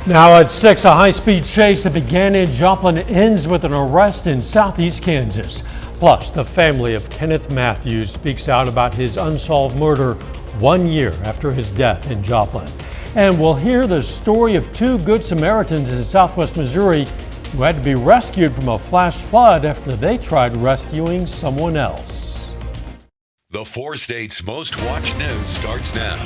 Now at 6, a high-speed chase that began in Joplin ends with an arrest in southeast Kansas. Plus, the family of Kenneth Matthews speaks out about his unsolved murder 1 year after his death in Joplin. And we'll hear the story of two good Samaritans in southwest Missouri who had to be rescued from a flash flood after they tried rescuing someone else. The 4 states' most watched news starts now.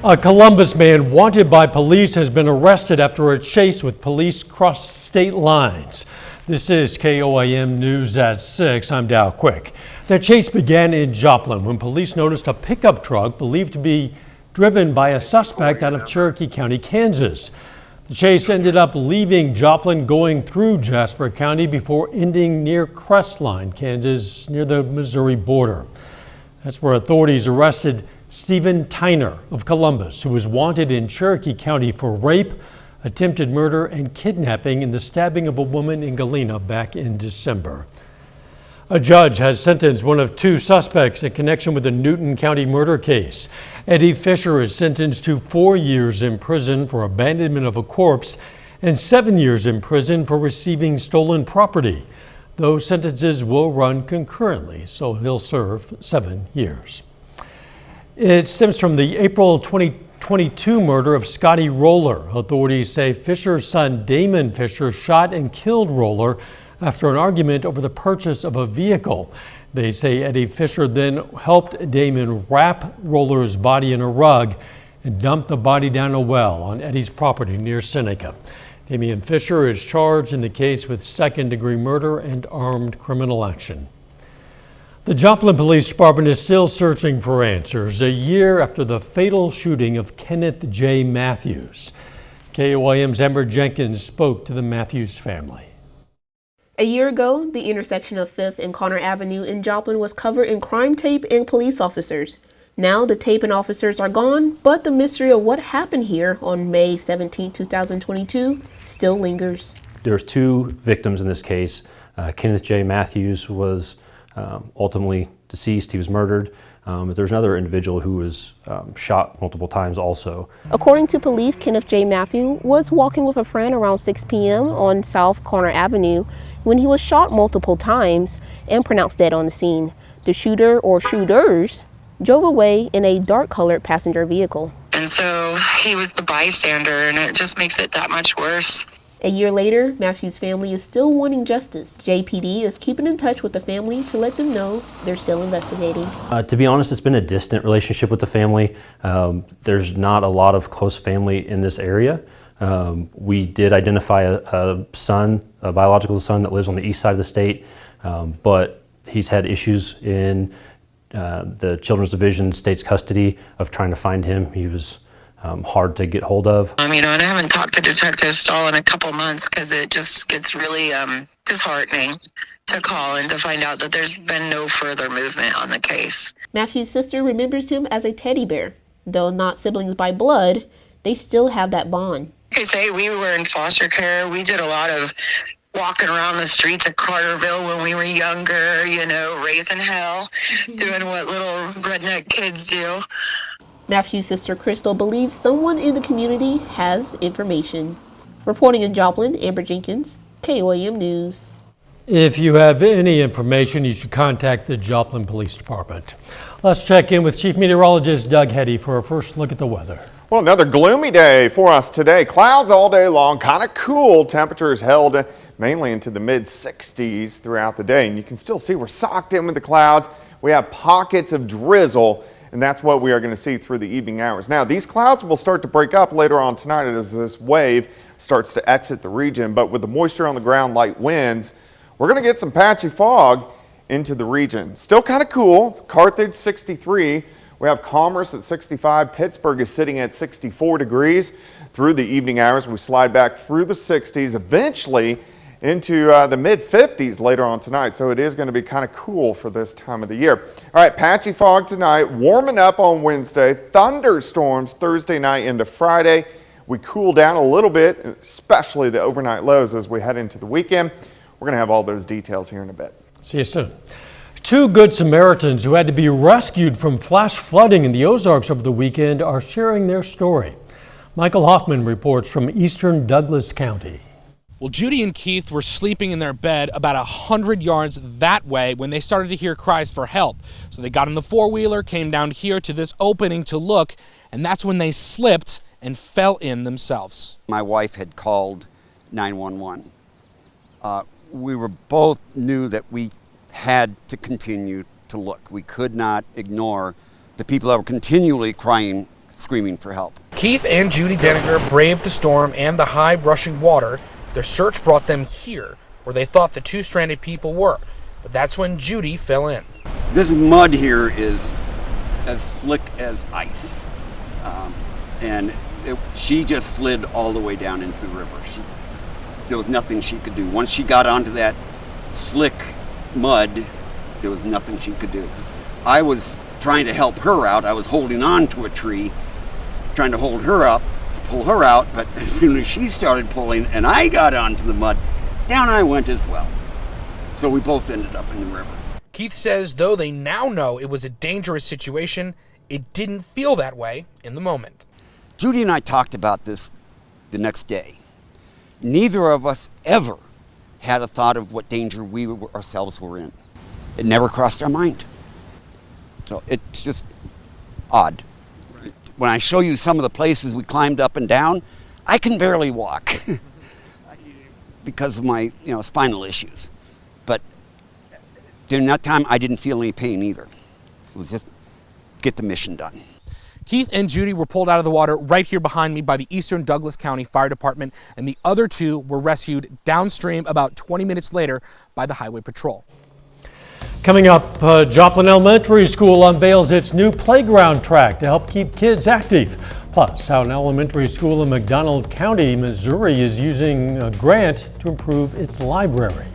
A Columbus man wanted by police has been arrested after a chase with police crossed state lines. This is KOAM News at 6. I'm Dow Quick. The chase began in Joplin when police noticed a pickup truck believed to be driven by a suspect out of Cherokee County, Kansas. The chase ended up leaving Joplin going through Jasper County before ending near Crestline, Kansas, near the Missouri border. That's where authorities arrested Stephen Tyner of Columbus, who was wanted in Cherokee County for rape, attempted murder, and kidnapping in the stabbing of a woman in Galena back in December. A judge has sentenced one of 2 suspects in connection with the Newton County murder case. Eddie Fisher is sentenced to 4 years in prison for abandonment of a corpse and 7 years in prison for receiving stolen property. Those sentences will run concurrently, so he'll serve 7 years. It stems from the April 2022 murder of Scotty Roller. Authorities say Fisher's son Damon Fisher shot and killed Roller after an argument over the purchase of a vehicle. They say Eddie Fisher then helped Damon wrap Roller's body in a rug and dump the body down a well on Eddie's property near Seneca. Damian Fisher is charged in the case with second-degree murder and armed criminal action. The Joplin Police Department is still searching for answers a year after the fatal shooting of Kenneth J. Matthews. KOAM's Amber Jenkins spoke to the Matthews family. A year ago, the intersection of 5th and Connor Avenue in Joplin was covered in crime tape and police officers. Now the tape and officers are gone, but the mystery of what happened here on May 17, 2022 still lingers. There's 2 victims in this case. Kenneth J. Matthews was ultimately deceased. He was murdered. But there's another individual who was shot multiple times also. According to police, Kenneth J. Matthews was walking with a friend around 6 p.m. on South Corner Avenue when he was shot multiple times and pronounced dead on the scene. The shooter or shooters drove away in a dark-colored passenger vehicle. And so he was the bystander, and it just makes it that much worse. A year later, Matthews' family is still wanting justice. JPD is keeping in touch with the family to let them know they're still investigating. To be honest, it's been a distant relationship with the family. There's not a lot of close family in this area. We did identify a biological son that lives on the east side of the state, but he's had issues in the Children's Division State's custody of trying to find him. He was hard to get hold of. And I haven't talked to Detective Stahl in a couple months because it just gets really disheartening to call and to find out that there's been no further movement on the case. Matthew's sister remembers him as a teddy bear. Though not siblings by blood, they still have that bond. I say we were in foster care. We did a lot of walking around the streets of Carterville when we were younger, raising hell, doing what little redneck kids do. Matthew's sister Crystal believes someone in the community has information. Reporting in Joplin, Amber Jenkins, KOAM News. If you have any information, you should contact the Joplin Police Department. Let's check in with Chief Meteorologist Doug Heddy for a first look at the weather. Well, another gloomy day for us today. Clouds all day long, kind of cool. Temperatures held mainly into the mid-60s throughout the day. And you can still see we're socked in with the clouds. We have pockets of drizzle, and that's what we are going to see through the evening hours. Now, these clouds will start to break up later on tonight as this wave starts to exit the region. But with the moisture on the ground, light winds, we're going to get some patchy fog into the region. Still kind of cool. Carthage 63. We have Commerce at 65. Pittsburgh is sitting at 64 degrees. Through the evening hours, we slide back through the 60s, eventually into the mid-50s later on tonight. So it is going to be kind of cool for this time of the year. All right, patchy fog tonight, warming up on Wednesday, thunderstorms Thursday night into Friday. We cool down a little bit, especially the overnight lows as we head into the weekend. We're going to have all those details here in a bit. See you soon. 2 Good Samaritans who had to be rescued from flash flooding in the Ozarks over the weekend are sharing their story. Michael Hoffman reports from eastern Douglas County. Well, Judy and Keith were sleeping in their bed about 100 yards that way when they started to hear cries for help. So they got in the four-wheeler, came down here to this opening to look, and that's when they slipped and fell in themselves. My wife had called 911. We were both knew that we had to continue to look. We could not ignore the people that were continually crying, screaming for help. Keith and Judy Denninger braved the storm and the high rushing water. Their search brought them here, where they thought the two stranded people were. But that's when Judy fell in. This mud here is as slick as ice. She just slid all the way down into the river. There was nothing she could do. Once she got onto that slick mud, there was nothing she could do. I was trying to help her out. I was holding on to a tree, trying to hold her up, pull her out, but as soon as she started pulling and I got onto the mud, down I went as well. So we both ended up in the river. Keith says though they now know it was a dangerous situation, it didn't feel that way in the moment. Judy and I talked about this the next day. Neither of us ever had a thought of what danger we ourselves were in. It never crossed our mind. So it's just odd. When I show you some of the places we climbed up and down, I can barely walk because of my spinal issues. But during that time, I didn't feel any pain either. It was just get the mission done. Keith and Judy were pulled out of the water right here behind me by the Eastern Douglas County Fire Department, and the other two were rescued downstream about 20 minutes later by the Highway Patrol. Coming up, Joplin Elementary School unveils its new playground track to help keep kids active. Plus, how an elementary school in McDonald County, Missouri is using a grant to improve its library.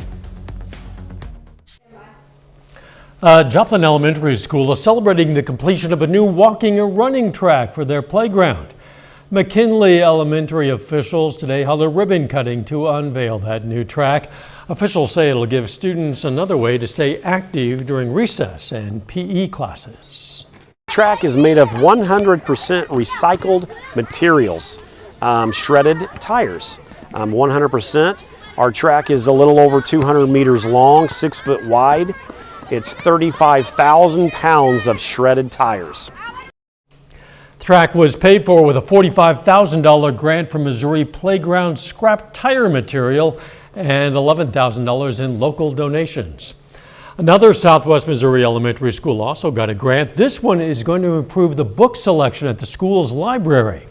Joplin Elementary School is celebrating the completion of a new walking and running track for their playground. McKinley Elementary officials today held a ribbon cutting to unveil that new track. Officials say it'll give students another way to stay active during recess and PE classes. Track is made of 100% recycled materials, shredded tires, 100%. Our track is a little over 200 meters long, 6 foot wide. It's 35,000 pounds of shredded tires. The track was paid for with a $45,000 grant from Missouri Playground scrap tire material and $11,000 in local donations. Another Southwest Missouri elementary school also got a grant. This one is going to improve the book selection at the school's library.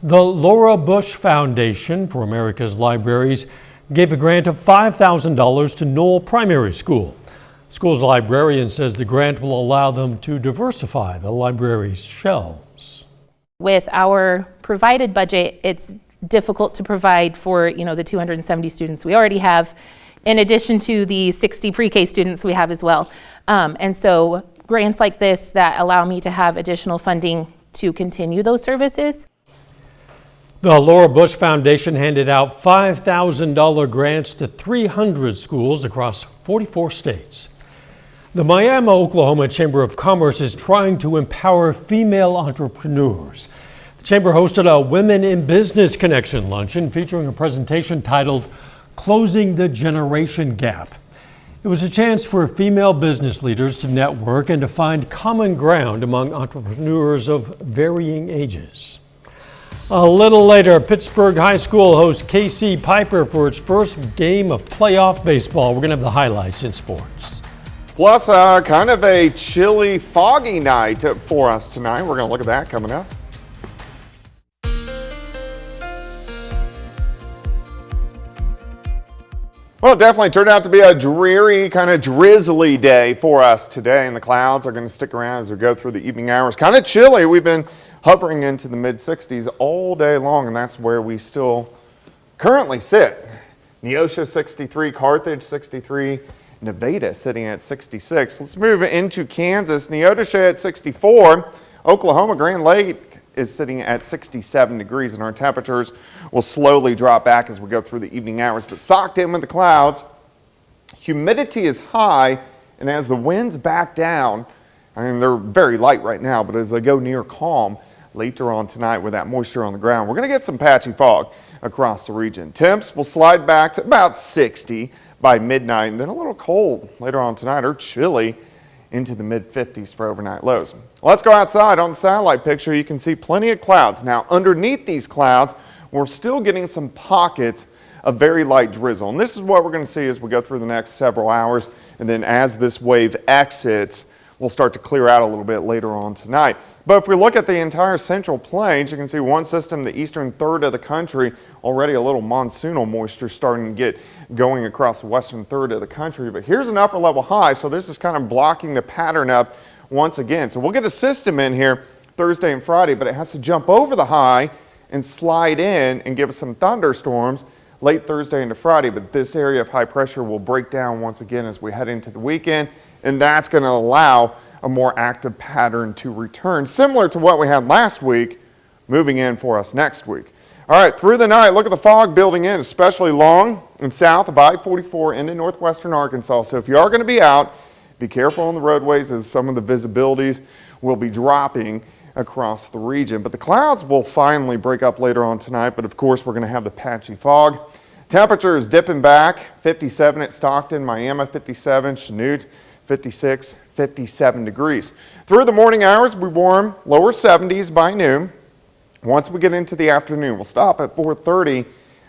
The Laura Bush Foundation for America's Libraries gave a grant of $5,000 to Knoll Primary School. The school's librarian says the grant will allow them to diversify the library's shelves. With our provided budget, it's difficult to provide for the 270 students we already have, in addition to the 60 pre-K students we have as well. And so grants like this that allow me to have additional funding to continue those services. The Laura Bush Foundation handed out $5,000 grants to 300 schools across 44 states. The Miami, Oklahoma Chamber of Commerce is trying to empower female entrepreneurs. The chamber hosted a Women in Business Connection luncheon featuring a presentation titled Closing the Generation Gap. It was a chance for female business leaders to network and to find common ground among entrepreneurs of varying ages. A little later, Pittsburgh High School hosts KC Piper for its first game of playoff baseball. We're going to have the highlights in sports. Plus, kind of a chilly, foggy night for us tonight. We're going to look at that coming up. Well, it definitely turned out to be a dreary, kind of drizzly day for us today, and the clouds are going to stick around as we go through the evening hours. Kind of chilly. We've been hovering into the mid-60s all day long, and that's where we still currently sit. Neosho 63, Carthage 63, Nevada sitting at 66. Let's move into Kansas. Neodesha at 64. Oklahoma Grand Lake is sitting at 67 degrees, and our temperatures will slowly drop back as we go through the evening hours. But socked in with the clouds, humidity is high, and as the winds back down, I mean, they're very light right now, but as they go near calm, later on tonight with that moisture on the ground. We're going to get some patchy fog across the region. Temps will slide back to about 60 by midnight, and then a little cold later on tonight, or chilly into the mid-50s for overnight lows. Let's go outside. On the satellite picture, you can see plenty of clouds. Now, underneath these clouds, we're still getting some pockets of very light drizzle, and this is what we're going to see as we go through the next several hours, and then as this wave exits, we'll start to clear out a little bit later on tonight. But if we look at the entire central plains, you can see one system, the eastern third of the country, already a little monsoonal moisture starting to get going across the western third of the country. But here's an upper level high, so this is kind of blocking the pattern up once again. So we'll get a system in here Thursday and Friday, but it has to jump over the high and slide in and give us some thunderstorms late Thursday into Friday. But this area of high pressure will break down once again as we head into the weekend, and that's going to allow a more active pattern to return, similar to what we had last week, moving in for us next week. All right, through the night, look at the fog building in, especially long and south of I-44 into northwestern Arkansas. So if you are going to be out, be careful on the roadways as some of the visibilities will be dropping across the region. But the clouds will finally break up later on tonight, but of course we're going to have the patchy fog. Temperature is dipping back, 57 at Stockton, Miami 57, Chanute 56, 57 degrees. Through the morning hours, we warm, lower 70s by noon. Once we get into the afternoon, we'll stop at 4:30.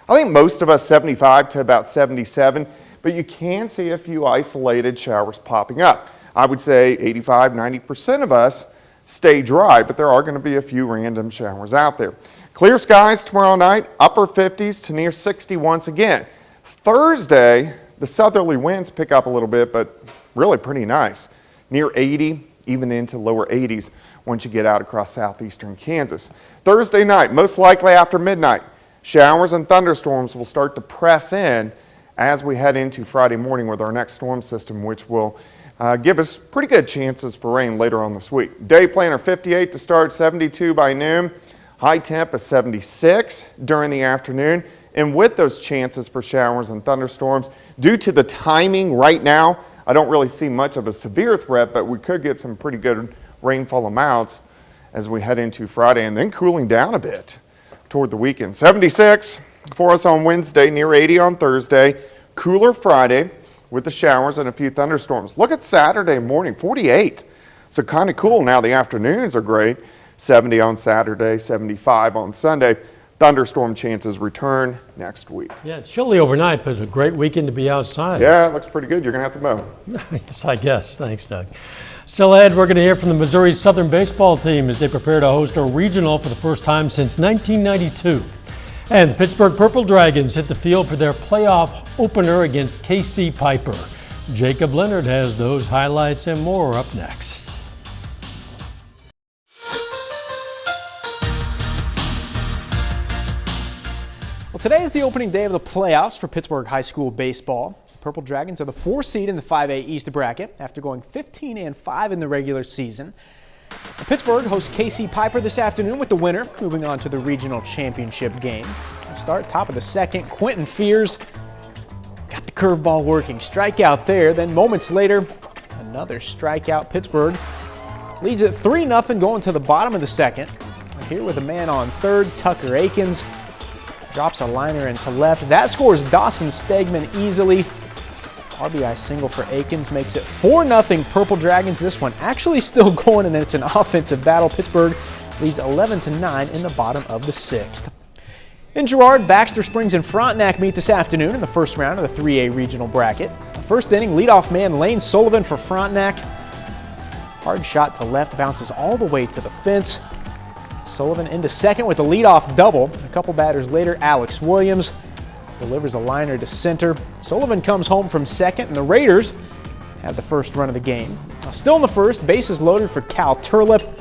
I think most of us 75 to about 77, but you can see a few isolated showers popping up. I would say 85, 90% of us stay dry, but there are going to be a few random showers out there. Clear skies tomorrow night, upper 50s to near 60 once again. Thursday, the southerly winds pick up a little bit, but really pretty nice. Near 80, even into lower 80s once you get out across southeastern Kansas. Thursday night, most likely after midnight, showers and thunderstorms will start to press in as we head into Friday morning with our next storm system, which will give us pretty good chances for rain later on this week. Day planner 58 to start, 72 by noon. High temp of 76 during the afternoon. And with those chances for showers and thunderstorms, due to the timing right now, I don't really see much of a severe threat, but we could get some pretty good rainfall amounts as we head into Friday, and then cooling down a bit toward the weekend. 76 for us on Wednesday, near 80 on Thursday. Cooler Friday with the showers and a few thunderstorms. Look at Saturday morning, 48. So kind of cool. Now the afternoons are great. 70 on Saturday, 75 on Sunday. Thunderstorm chances return next week. Yeah, it's chilly overnight, but it's a great weekend to be outside. Yeah, it looks pretty good. You're going to have to mow. Yes, I guess. Thanks, Doug. Still ahead, we're going to hear from the Missouri Southern baseball team as they prepare to host a regional for the first time since 1992. And the Pittsburgh Purple Dragons hit the field for their playoff opener against KC Piper. Jacob Leonard has those highlights and more up next. Well, today is the opening day of the playoffs for Pittsburgh High School baseball. The Purple Dragons are the 4th seed in the 5A East bracket after going 15-5 in the regular season. Pittsburgh hosts KC Piper this afternoon with the winner moving on to the regional championship game. We'll start top of the second. Quentin Fears got the curveball working. Strikeout there. Then moments later, another strikeout. Pittsburgh leads it 3-0 going to the bottom of the second. Here with a man on third, Tucker Akins drops a liner into left. That scores Dawson Stegman easily. RBI single for Akins makes it 4-0 Purple Dragons. This one actually still going, and it's an offensive battle. Pittsburgh leads 11-9 in the bottom of the 6th. In Girard, Baxter Springs and Frontenac meet this afternoon in the first round of the 3A regional bracket. The first inning, leadoff man Lane Sullivan for Frontenac. Hard shot to left, bounces all the way to the fence. Sullivan into second with a leadoff double. A couple batters later, Alex Williams delivers a liner to center. Sullivan comes home from second, and the Raiders have the first run of the game. Now, still in the first, bases loaded for Cal Turlip.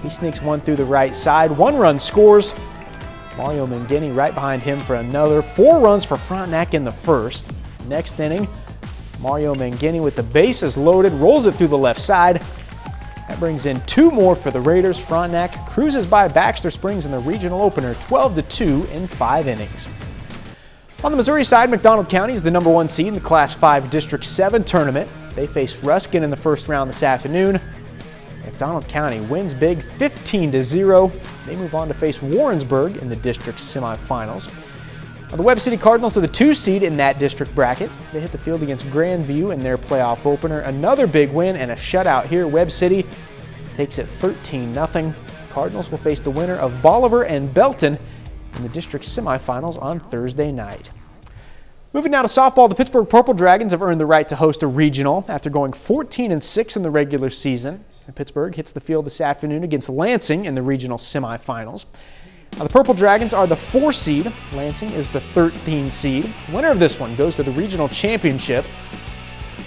He sneaks one through the right side. 1 run scores. Mario Mangini right behind him for another. 4 runs for Frontenac in the first. Next inning, Mario Mangini with the bases loaded, rolls it through the left side. That brings in 2 more for the Raiders. Frontenac cruises by Baxter Springs in the regional opener, 12-2 in 5 innings. On the Missouri side, McDonald County is the number 1 seed in the Class 5 District 7 tournament. They face Ruskin in the first round this afternoon. If McDonald County wins big 15-0. They move on to face Warrensburg in the district semifinals. Now, the Webb City Cardinals are the 2 seed in that district bracket. They hit the field against Grandview in their playoff opener. Another big win and a shutout here. Webb City takes it 13-0. Cardinals will face the winner of Bolivar and Belton in the district semifinals on Thursday night. Moving now to softball, the Pittsburgh Purple Dragons have earned the right to host a regional after going 14-6 in the regular season. And Pittsburgh hits the field this afternoon against Lansing in the regional semifinals. Now, the Purple Dragons are the 4 seed. Lansing is the 13 seed. Winner of this one goes to the regional championship.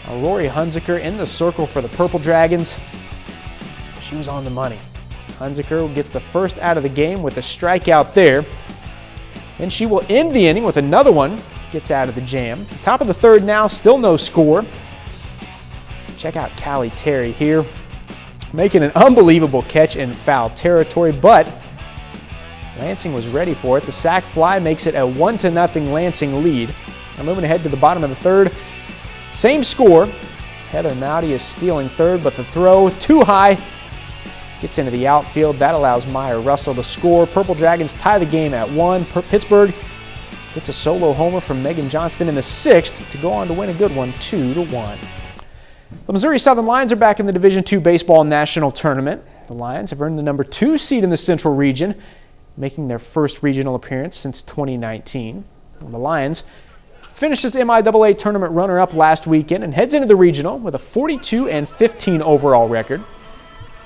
Now, Rory Hunziker in the circle for the Purple Dragons. She was on the money. Hunziker gets the first out of the game with a strikeout there. Then she will end the inning with another one. Gets out of the jam. Top of the third now, still no score. Check out Callie Terry here, making an unbelievable catch in foul territory, but Lansing was ready for it. The sac fly makes it a 1-0 Lansing lead. Now moving ahead to the bottom of the third, same score. Heather Mowdy is stealing third, but the throw too high. Gets into the outfield. That allows Maya Russell to score. Purple Dragons tie the game at 1. Pittsburgh gets a solo homer from Megan Johnston in the 6th to go on to win a good one, 2-1. The Missouri Southern Lions are back in the Division II Baseball National Tournament. The Lions have earned the number 2 seed in the Central Region, making their first regional appearance since 2019. The Lions finished as MIAA tournament runner-up last weekend and heads into the regional with a 42-15 overall record.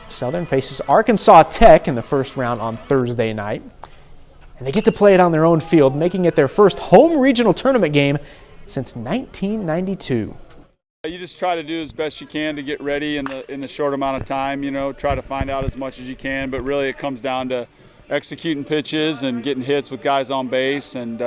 Southern faces Arkansas Tech in the first round on Thursday night. And they get to play it on their own field, making it their first home regional tournament game since 1992. You just try to do as best you can to get ready in the short amount of time, try to find out as much as you can, but really it comes down to executing pitches and getting hits with guys on base, and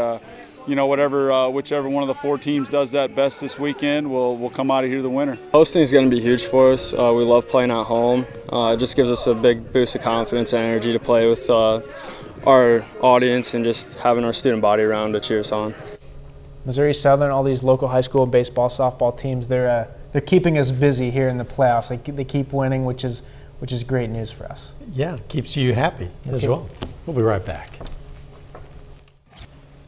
whichever one of the 4 teams does that best this weekend will come out of here the winner. Hosting is going to be huge for us. We love playing at home. It just gives us a big boost of confidence and energy to play with our audience and just having our student body around to cheer us on. Missouri Southern, all these local high school baseball, softball teams, they're keeping us busy here in the playoffs. They keep winning, which is great news for us. Yeah, keeps you happy as well. We'll be right back.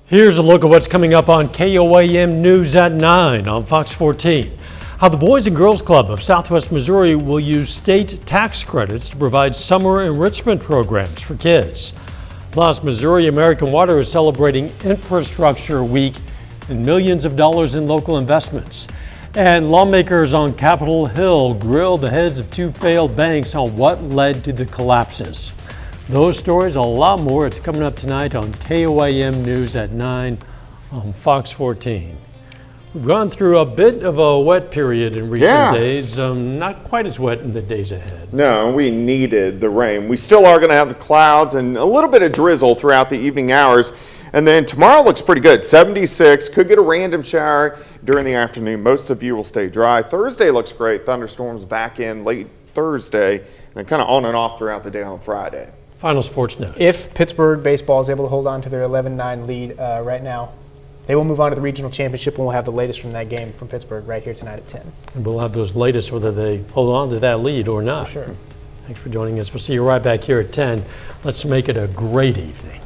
Here's a look at what's coming up on KOAM News at 9 on Fox 14. How the Boys and Girls Club of Southwest Missouri will use state tax credits to provide summer enrichment programs for kids. Plus, Missouri American Water is celebrating Infrastructure Week and millions of dollars in local investments. And lawmakers on Capitol Hill grilled the heads of 2 failed banks on what led to the collapses. Those stories, a lot more, it's coming up tonight on KOAM News at 9 on Fox 14. We've gone through a bit of a wet period in recent days, not quite as wet in the days ahead. No, we needed the rain. We still are going to have the clouds and a little bit of drizzle throughout the evening hours. And then tomorrow looks pretty good. 76, could get a random shower during the afternoon. Most of you will stay dry. Thursday looks great. Thunderstorms back in late Thursday and kind of on and off throughout the day on Friday. Final sports notes. If Pittsburgh baseball is able to hold on to their 11-9 lead right now, they will move on to the regional championship, and we'll have the latest from that game from Pittsburgh right here tonight at 10. And we'll have those latest whether they hold on to that lead or not. For sure. Thanks for joining us. We'll see you right back here at 10. Let's make it a great evening.